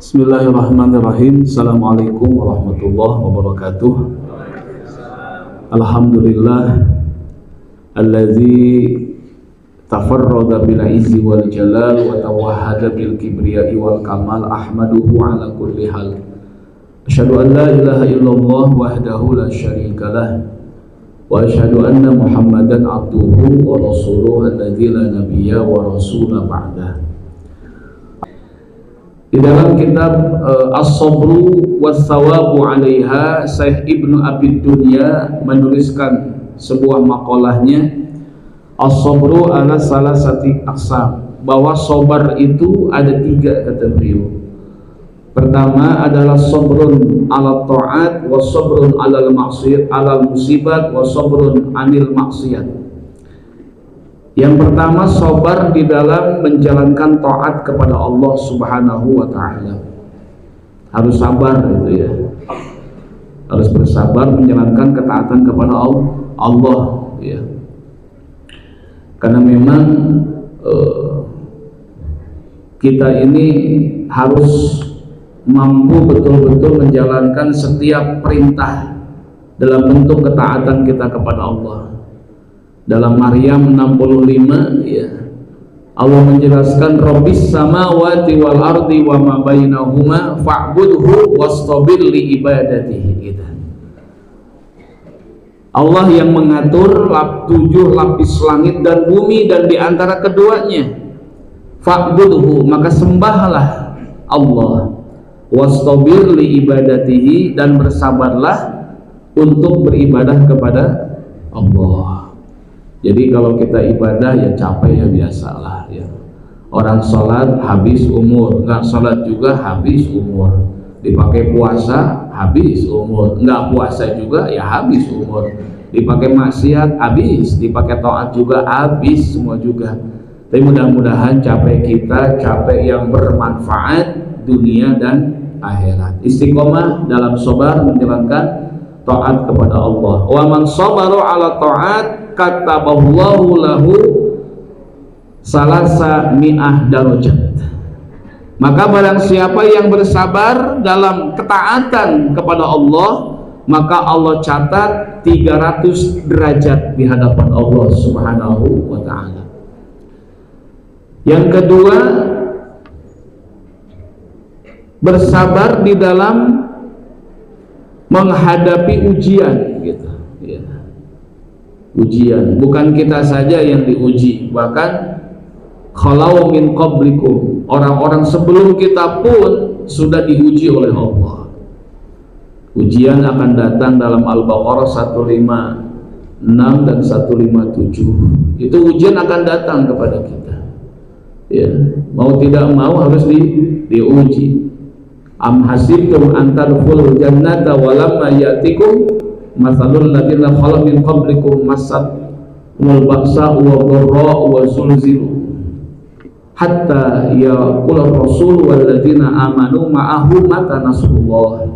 Bismillahirrahmanirrahim. Assalamualaikum warahmatullahi wabarakatuh. Alhamdulillah alladzi tafarrada bil izzi wal jalal wa tawahhada bil kibriyai wal kamal, ahmaduhu ala kulli hal. Asyhadu an la ilaha illallah wahdahu la syarika lah wa asyhadu anna Muhammadan abduhu wa rasuluhu alladzi la nabiyya wa rasula ba'dah. Di dalam kitab As-Sabru was-Sawabu 'alaiha, Syekh Ibnu Abi Dunya menuliskan sebuah makalahnya, As-Sabru ala salasati aqsam, bahwa sabar itu ada tiga, kata beliau. Pertama adalah sabrun ala ta'at, wa sabrun ala maksiyat, ala musibat, wa sabrun anil maksiyat. Yang pertama, sabar di dalam menjalankan taat kepada Allah Subhanahu wa ta'ala. Harus sabar itu ya. Harus bersabar menjalankan ketaatan kepada Allah ya. Karena memang kita ini harus mampu betul-betul menjalankan setiap perintah dalam bentuk ketaatan kita kepada Allah. Dalam Maryam 65 ya, Allah menjelaskan Rabbis samawati wal ardi wa ma bainahuma fa'budhu wastabir li ibadatihi gitu. Allah yang mengatur 7 lapis langit dan bumi dan di antara keduanya. Fa'budhu, maka sembahlah Allah, wastabir li ibadatihi, dan bersabarlah untuk beribadah kepada Allah. Jadi kalau kita ibadah ya capek ya, biasalah ya. Orang sholat habis umur, nggak sholat juga habis umur. Dipakai puasa habis umur, nggak puasa juga ya habis umur. Dipakai maksiat habis, dipakai taat juga habis, semua juga. Tapi mudah-mudahan capek kita capek yang bermanfaat dunia dan akhirat. Istiqomah dalam sabar menjalankan taat kepada Allah. Wa man sabaru ala taat kataballahu lahu salasa mi'ah darajat. Maka barang siapa yang bersabar dalam ketaatan kepada Allah, maka Allah catat 300 derajat di hadapan Allah Subhanahu wa ta'ala. Yang kedua, bersabar di dalam menghadapi ujian gitu ya. Ujian, bukan kita saja yang diuji, bahkan khalau min qablikum, orang-orang sebelum kita pun sudah diuji oleh Allah. Ujian akan datang dalam Al-Baqarah 156 dan 157. Itu ujian akan datang kepada kita ya, mau tidak mau harus diuji. Am hasibtum an tadkhulul jannata wa lamma ya'tikum mathalul ladzina khalu min qablikum massahumul ba'sa'u wad-dharra'u wa zulzilu hatta yaqula ar-rasul wal ladzina amanu ma'ahu mata nasrullah.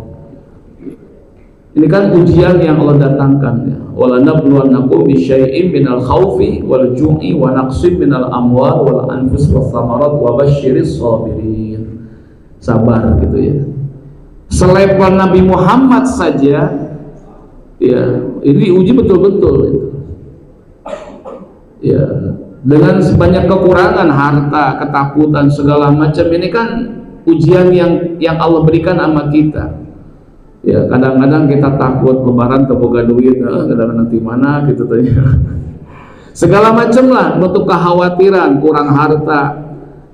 Ini kan ujian yang Allah datangkan ya. Wala nabluwannakum bisyai'in minal khaufi wal ju'i wa naqsim minal amwal wal anfus was thamarat wa basyiris sabirin. Sabar gitu ya. Selevel Nabi Muhammad saja ya, ini diuji betul-betul itu. Ya, dengan sebanyak kekurangan harta, ketakutan segala macam, ini kan ujian yang Allah berikan sama kita. Ya, kadang-kadang kita takut lebaran teboga duit, kadang-kadang nanti mana gitu tanya. Segala macam lah, bentuk kekhawatiran, kurang harta,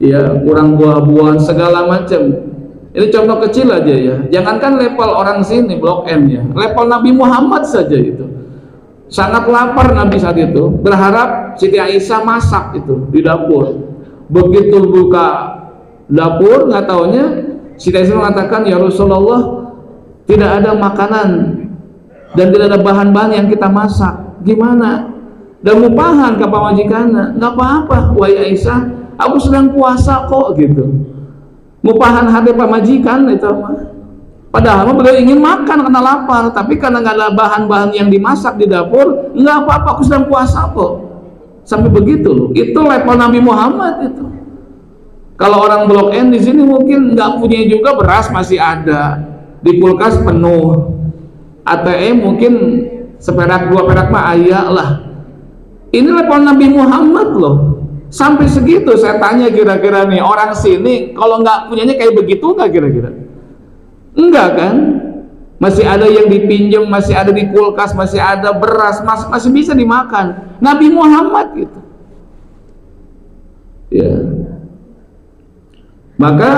ya, kurang buah-buahan segala macam. Ini contoh kecil aja ya. Jangankan level orang sini Blok M ya, level Nabi Muhammad saja itu. Sangat lapar Nabi saat itu, berharap Siti Aisyah masak itu di dapur. Begitu buka dapur, nggak taunya Siti Aisyah mengatakan, ya Rasulullah, tidak ada makanan dan tidak ada bahan-bahan yang kita masak. Gimana? Dan mupahan ke pamajikanna, nggak apa-apa wahai Aisyah, aku sedang puasa kok gitu. Mupahan hati pamajikan itu mah. Padahal beliau ingin makan karena lapar, tapi karena nggak ada bahan-bahan yang dimasak di dapur, nggak apa-apa, aku sedang puasa kok. Sampai begitu loh. Itu level Nabi Muhammad itu. Kalau orang Blok M di sini mungkin nggak punya juga, beras masih ada, di kulkas penuh, ATM mungkin seperak dua perak mah ayah lah. Ini level Nabi Muhammad loh, sampai segitu. Saya tanya kira-kira nih orang sini kalau nggak punyanya kayak begitu nggak kira-kira? Enggak kan? Masih ada yang dipinjam, masih ada di kulkas, masih ada beras, masih bisa dimakan. Nabi Muhammad gitu. Ya. Maka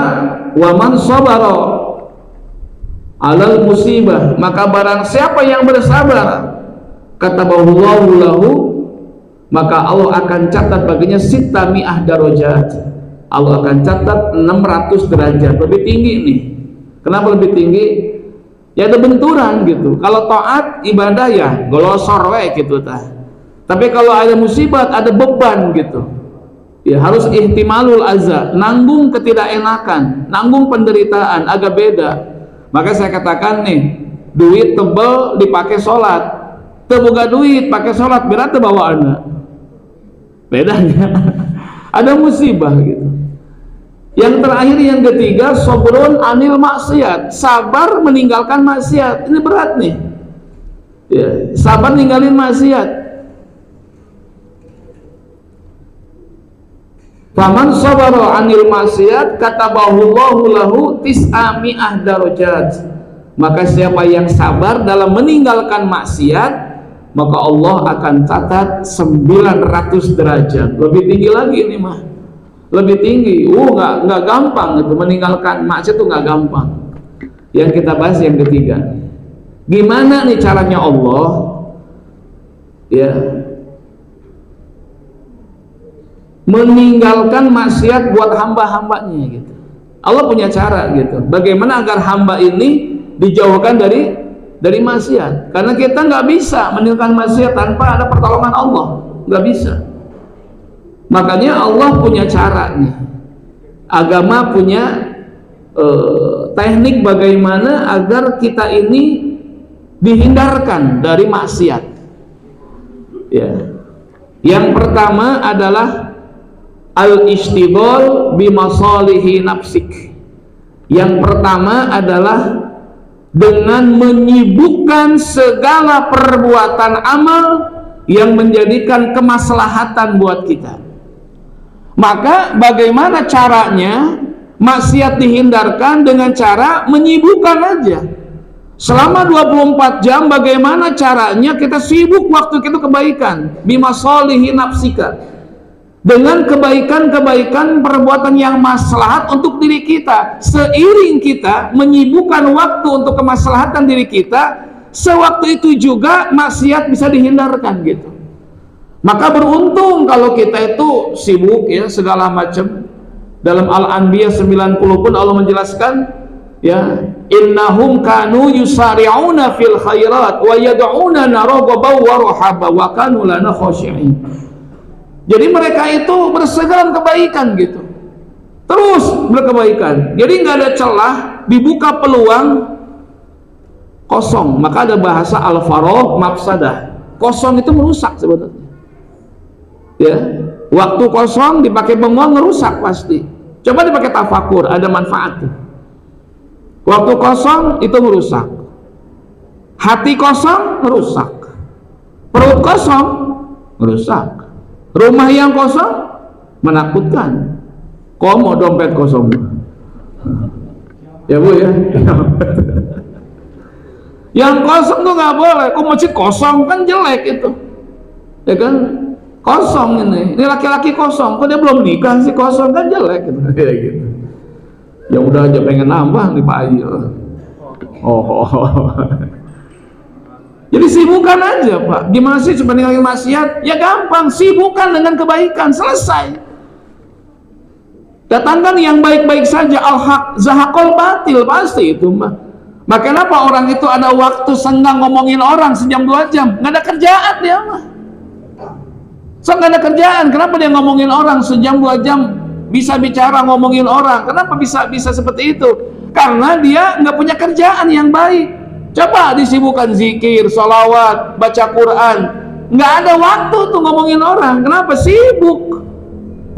waman sabara alal musibah, maka barang siapa yang bersabar, kataballahu lahu, maka Allah akan catat baginya sita mi'ah darajat. Allah akan catat 600 derajat, lebih tinggi nih. Kenapa lebih tinggi? Ya ada benturan gitu. Kalau taat ibadah ya golosor we gitu tah. Tapi kalau ada musibah, ada beban gitu. Ya harus ihtimalul azza, nanggung ketidakenakan, nanggung penderitaan, agak beda. Maka saya katakan nih, duit tebel dipakai sholat, teboga duit pakai sholat, berat bawaannya. Bedanya ada musibah gitu. Yang terakhir, yang ketiga, sobrun anil maksiat, sabar meninggalkan maksiat. Ini berat nih ya, sabar ninggalin maksiat. Faman sabara anil maksiat katabahullahu lahu tis'a mi'ah darajat. Maka siapa yang sabar dalam meninggalkan maksiat, maka Allah akan catat 900 derajat. Lebih tinggi lagi ini mah, lebih tinggi. Nggak gampang itu, meninggalkan maksiat itu nggak gampang. Yang kita bahas yang ketiga, gimana nih caranya Allah ya meninggalkan maksiat buat hamba-hambanya gitu. Allah punya cara gitu, bagaimana agar hamba ini dijauhkan dari maksiat. Karena kita nggak bisa meninggalkan maksiat tanpa ada pertolongan Allah, nggak bisa. Makanya Allah punya caranya. Agama punya teknik bagaimana agar kita ini dihindarkan dari maksiat ya. Yang pertama adalah al-ishtighal bimasalihi nafsik. Yang pertama adalah dengan menyibukkan segala perbuatan amal yang menjadikan kemaslahatan buat kita. Maka bagaimana caranya maksiat dihindarkan? Dengan cara menyibukkan aja. Selama 24 jam bagaimana caranya kita sibuk waktu itu kebaikan, bimasalihi nafsika, dengan kebaikan-kebaikan perbuatan yang maslahat untuk diri kita. Seiring kita menyibukkan waktu untuk kemaslahatan diri kita, sewaktu itu juga maksiat bisa dihindarkan gitu. Maka beruntung kalau kita itu sibuk ya segala macam. Dalam Al-Anbiya 90 pun Allah menjelaskan ya, innahum kanu yusari'una fil khairat wa yad'unana raghaban wa rahaba wa kanu lana khashi'in. Jadi mereka itu bersegera kebaikan gitu, terus berkebaikan. Jadi nggak ada celah, dibuka peluang kosong. Maka ada bahasa al-faragh mafsadah. Kosong itu merusak sebetulnya. Ya, waktu kosong dipakai bengong ngerusak pasti. Coba dipakai tafakur, ada manfaatnya. Waktu kosong itu merusak. Hati kosong merusak. Perut kosong merusak. Rumah yang kosong menakutkan. Komo dompet kosong. Ya Bu ya. Yang kosong tuh nggak boleh. Kok masjid kosong kan jelek itu. Ya kan? Kosong ini. Ini laki-laki kosong. Kok dia belum nikah sih kosong kan jelek gitu. Ya gitu. Ya udah aja pengen nambah nih Pak Ayu. Jadi sibukkan aja Pak. Gimana sih cuma ninggalin maksiat? Ya gampang, sibukkan dengan kebaikan, selesai. Datangkan yang baik-baik saja. Al-haq zahaqal batil, pasti itu mah. Maka kenapa orang itu ada waktu senggang ngomongin orang sejam 2 jam? Nggak ada kerjaan dia mah. So nggak ada kerjaan. Kenapa dia ngomongin orang sejam 2 jam? Bisa bicara ngomongin orang. Kenapa bisa seperti itu? Karena dia nggak punya kerjaan yang baik. Coba disibukkan zikir, sholawat, baca Quran, nggak ada waktu tuh ngomongin orang. Kenapa? Sibuk.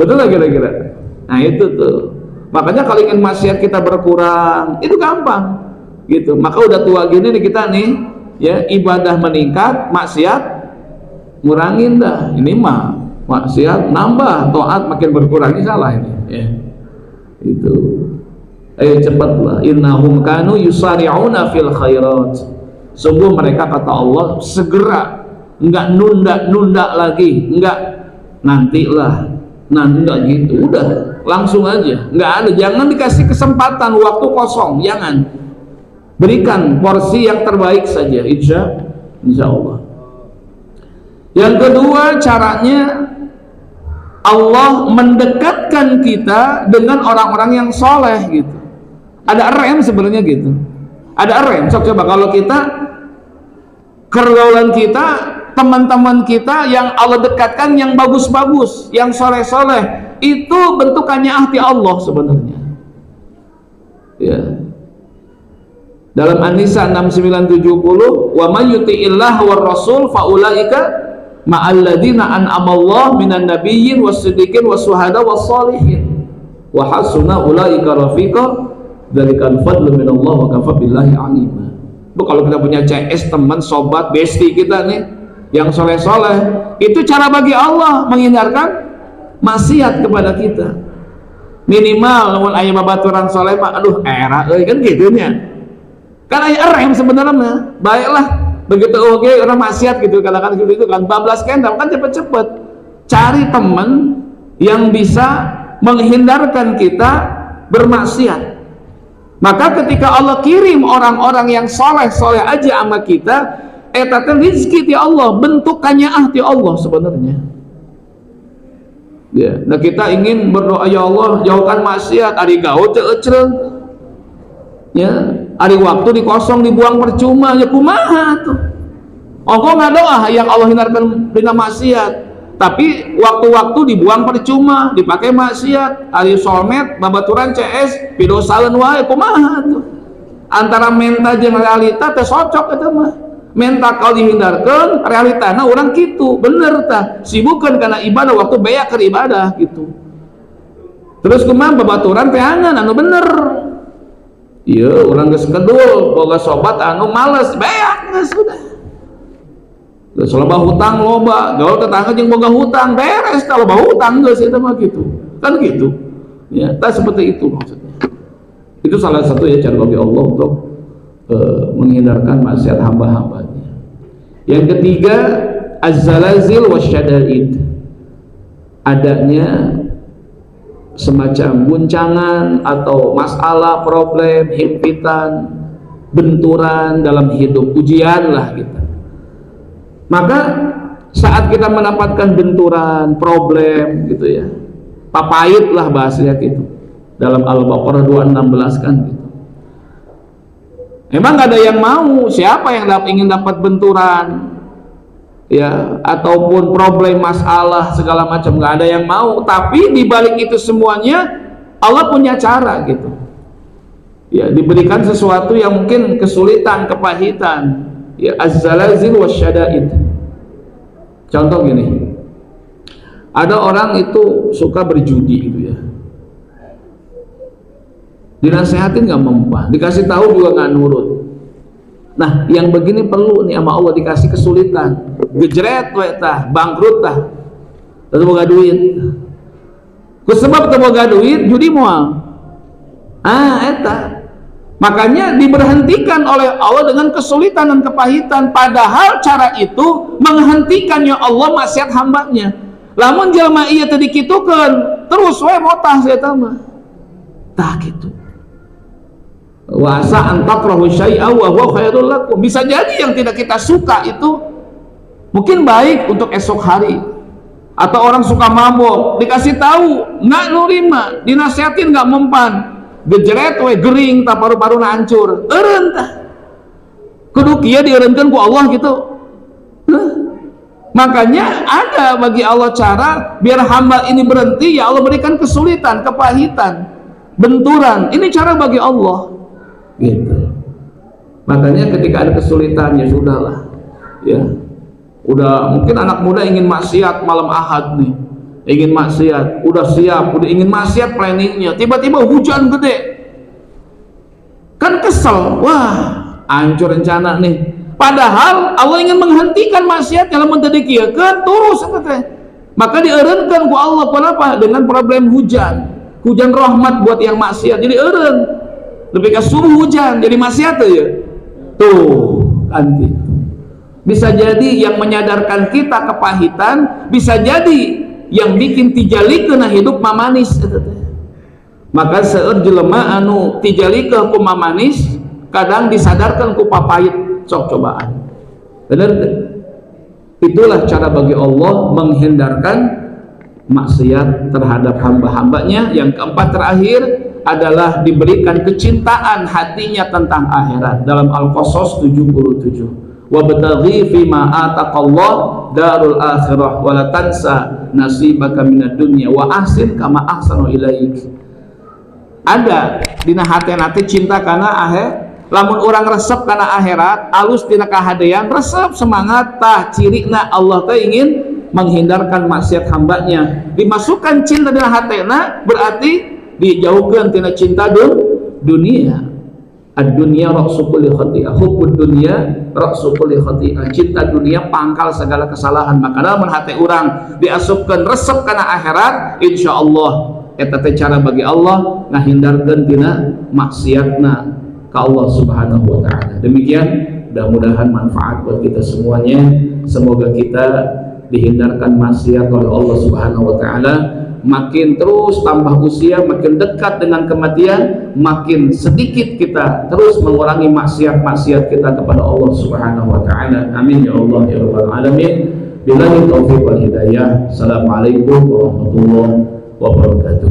Betul lah kira-kira. Nah itu tuh Makanya kalau ingin maksiat kita berkurang itu gampang gitu. Maka udah tua gini nih kita nih ya, ibadah meningkat, maksiat ngurangin dah. Ini mah maksiat nambah, taat makin berkurang, ini salah ini ya. Itu ayo cepatlah, innahum kanu yusari'una fil khairat, sungguh mereka kata Allah segera, enggak nunda lagi, enggak nantilah, enggak gitu, udah langsung aja, enggak ada, jangan dikasih kesempatan waktu kosong, jangan, berikan porsi yang terbaik saja, insya Allah. Yang kedua, caranya Allah mendekatkan kita dengan orang-orang yang soleh gitu. Ada rem sebenarnya gitu, ada rem. Coba kalau kita pergaulan kita, teman-teman kita yang Allah dekatkan, yang bagus-bagus, yang soleh-soleh, itu bentukannya ahli Allah sebenarnya ya. Dalam An-Nisa 6970, wa may yuti'illah war rasul faulaika ma'alladzina an'amallahu minan nabiyyin was-siddiqin was-syuhada was-shalihin wa hasuna ulaika rafiqa dzalikal fadlu minallah wa kafa billahi alima. Kalau kita punya CS, teman, sobat, bestie kita nih yang soleh-soleh, itu cara bagi Allah menghindarkan maksiat kepada kita. Minimal lamun aya babaturan soleh mah aduh era kan gitunya. Kan aya rem sebenarnya. Baiklah begitu oke orang maksiat gitu, kadang-kadang gitu itu kan bablas kendal kan cepet-cepet. Cari teman yang bisa menghindarkan kita bermaksiat. Maka ketika Allah kirim orang-orang yang soleh-soleh aja sama kita, eta teh rezeki ti Allah, bentukannya ahli Allah sebenarnya. Ya, nah kita ingin berdoa, ya Allah jauhkan maksiat, ari gaul teu ecel. Ya, ari waktu dikosong dibuang percuma, ya kumaha tuh. Ongko ngadoa yang Allah hindarkan dina maksiat, tapi waktu-waktu dibuang percuma, dipakai maksiat, ari solmet, babaturan CS, pidosaeun wae kumaha tuh. Antara menta jeung realita teh cocok eta mah. Menta kalau dihindarkan, realitana orang gitu, bener tah, sibukan karena ibadah waktu beak ke ibadah gitu. Terus kemana babaturan teangan anu bener, iya orang geus kedul, boga sobat anu males beak geus sudah. Geus loba hutang loba, gaul tetangga jeung boga hutang beres, tah loba hutang geus eta mah gitu, kan gitu. Ya, tah seperti itu maksudnya. Itu salah satu ya cara bagi Allah untuk menghindarkan maksiat hamba-hambanya. Yang ketiga, az-zalazil wasyada'id, adanya semacam guncangan atau masalah, problem, himpitan, benturan dalam hidup, ujian lah kita. Maka saat kita mendapatkan benturan, problem gitu ya, papait lah bahasanya gitu, dalam Al-Baqarah 216 kan gitu. Emang gak ada yang mau, siapa yang ingin dapat benturan ya, ataupun problem, masalah segala macam, gak ada yang mau. Tapi dibalik itu semuanya Allah punya cara gitu ya, diberikan sesuatu yang mungkin kesulitan, kepahitan ya, az-zalazil wasyada'id. Contoh gini, ada orang itu suka berjudi gitu ya, dinasehatin nggak mempan, dikasih tahu juga nggak nurut. Nah yang begini perlu nih sama Allah, dikasih kesulitan, gejret tah, bangkrut tah, terus boga duit, kusebab teu boga duit judi moal, eta makanya diberhentikan oleh Allah dengan kesulitan dan kepahitan, padahal cara itu menghentikannya Allah maksiat hambanya. Lamun jalma ieu teu dikitukeun terus we motah eta mah tah gitu. Wa asa an takrahu syai'a wa huwa khairul lakum, bisa jadi yang tidak kita suka itu mungkin baik untuk esok hari. Atau orang suka mabok, dikasih tahu nggak nurima, dinasihatin nggak mempan, gejeret we gering tak paru-paru hancur, eureun tah kudu kieu dieureunkeun ku Allah gitu. Makanya ada bagi Allah cara biar hamba ini berhenti, ya Allah berikan kesulitan, kepahitan, benturan, ini cara bagi Allah gitu. Makanya ketika ada kesulitan ya sudahlah ya, udah mungkin anak muda ingin maksiat malam ahad nih, ingin maksiat, udah siap, udah ingin maksiat planningnya, tiba-tiba hujan gede, kan kesel, wah hancur rencana nih. Padahal Allah ingin menghentikan maksiat yang mentadikieun terus maka dieureunkeun ku Allah. Kenapa? Dengan problem hujan rahmat buat yang maksiat, jadi eureun lebih ke suruh hujan jadi maksiat ya tuh kan gitu. Bisa jadi yang menyadarkan kita kepahitan, bisa jadi yang bikin tijalikeun hidup mamanis. Maka seueur jelema anu tijalikeun ku mamanis kadang disadarkan ku papait, sok cobaan. Benar? Itulah cara bagi Allah menghindarkan maksiat terhadap hamba-hambanya. Yang keempat terakhir adalah diberikan kecintaan hatinya tentang akhirat. Dalam Al-Qasas 77, wabtaghi fima ataqallah darul akhirah wala tansa nasibaka minad dunya wa ahsin kama ahsanu ilaik. Ada dina hatena teh cinta kana akhirat. Lamun orang resep karena akhirat, alus tina kahadean, resep semangat tah cirina Allah teh ingin menghindarkan maksiat hambanya. Dimasukkan cinta dalam hatena berarti dijauhkan tina cinta dunia. Ad-dunya ra'su kulli khati'ah, hubbud dunya ra'su kulli khati'ah. Cinta dunia pangkal segala kesalahan. Maka lamun hate urang diasupkeun resep kana akhirat, insyaallah eta teh cara bagi Allah ngahindarkeun tina maksiatna ke Allah Subhanahu wa ta'ala. Demikian, mudah-mudahan manfaat buat kita semuanya. Semoga kita dihindarkan maksiat oleh Allah Subhanahu wa ta'ala. Makin terus tambah usia, makin dekat dengan kematian, makin sedikit kita terus mengurangi maksiat-maksiat kita kepada Allah Subhanahu wa ta'ala. Amin ya Allah ya rabbal alamin. Billahi taufiq wal hidayah. Assalamualaikum warahmatullahi wabarakatuh.